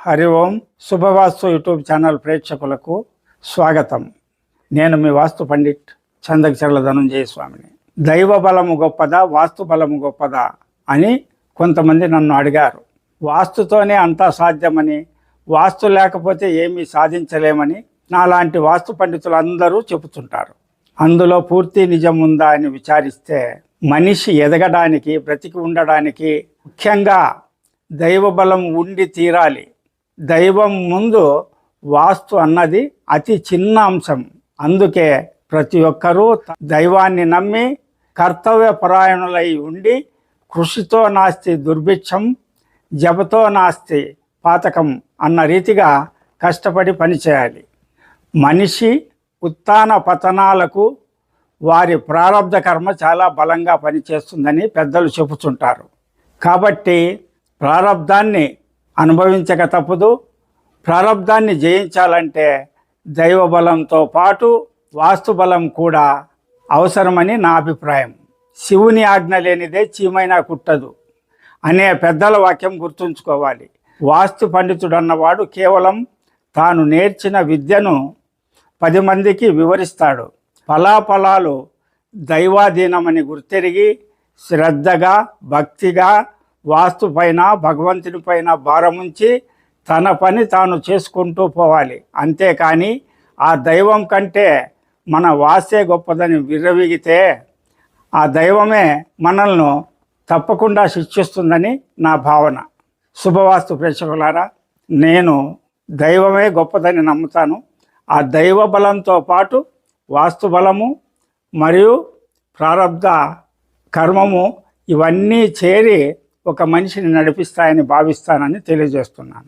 హరి ఓం. శుభవాస్తు YouTube channel ప్రేక్షకులకు స్వాగతం. నేను మీ వాస్తు పండిట్ చందకచర్ల ధనుంజయ స్వామిని. దైవ బలము గొప్పదా, వాస్తు బలము గొప్పదా అని కొంతమంది నన్ను అడిగారు. వాస్తుతోనే అంతా సాధ్యమని, వాస్తు లేకపోతే ఏమీ సాధించలేమని నాలాంటి వాస్తు పండితులు అందరూ చెబుతుంటారు. అందులో పూర్తి నిజం ఉందా అని విచారిస్తే, మనిషి ఎదగడానికి, బ్రతికి ఉండడానికి ముఖ్యంగా దైవ బలం ఉండి తీరాలి. దైవం ముందు వాస్తు అన్నది అతి చిన్న అంశం. అందుకే ప్రతి ఒక్కరూ దైవాన్ని నమ్మి కర్తవ్య పరాయణులై ఉండి, కృషితో నాస్తి దుర్భిక్షం, జపతో నాస్తి పాతకం అన్న రీతిగా కష్టపడి పనిచేయాలి. మనిషి ఉత్థాన పతనాలకు వారి ప్రారంధ కర్మ చాలా బలంగా పనిచేస్తుందని పెద్దలు చెబుతుంటారు. కాబట్టి ప్రారంధాన్ని అనుభవించక తప్పదు. ప్రారంధాన్ని జయించాలంటే దైవ బలంతో పాటు వాస్తు బలం కూడా అవసరమని నా అభిప్రాయం. శివుని ఆజ్ఞ లేనిదే చీమైనా కుట్టదు అనే పెద్దల వాక్యం గుర్తుంచుకోవాలి. వాస్తు పండితుడు అన్నవాడు కేవలం తాను నేర్చిన విద్యను 10 మందికి వివరిస్తాడు. ఫలాఫలాలు దైవాధీనమని గుర్తెరిగి శ్రద్ధగా, భక్తిగా వాస్తుపైన, భగవంతునిపైన భారముంచి తన పని తాను చేసుకుంటూ పోవాలి. అంతేకాని ఆ దైవం కంటే మన వాస్తే గొప్పదని విర్రవీగితే ఆ దైవమే మనల్ని తప్పకుండా శిక్షిస్తుందని నా భావన. శుభవాస్తు ప్రేక్షకులారా, నేను దైవమే గొప్పదని నమ్ముతాను. ఆ దైవ బలంతో పాటు వాస్తు బలము మరియు ప్రారబ్ధ కర్మము ఇవన్నీ చేరి ఒక మనిషిని నడిపిస్తాయని భావిస్తానని తెలియజేస్తున్నాను.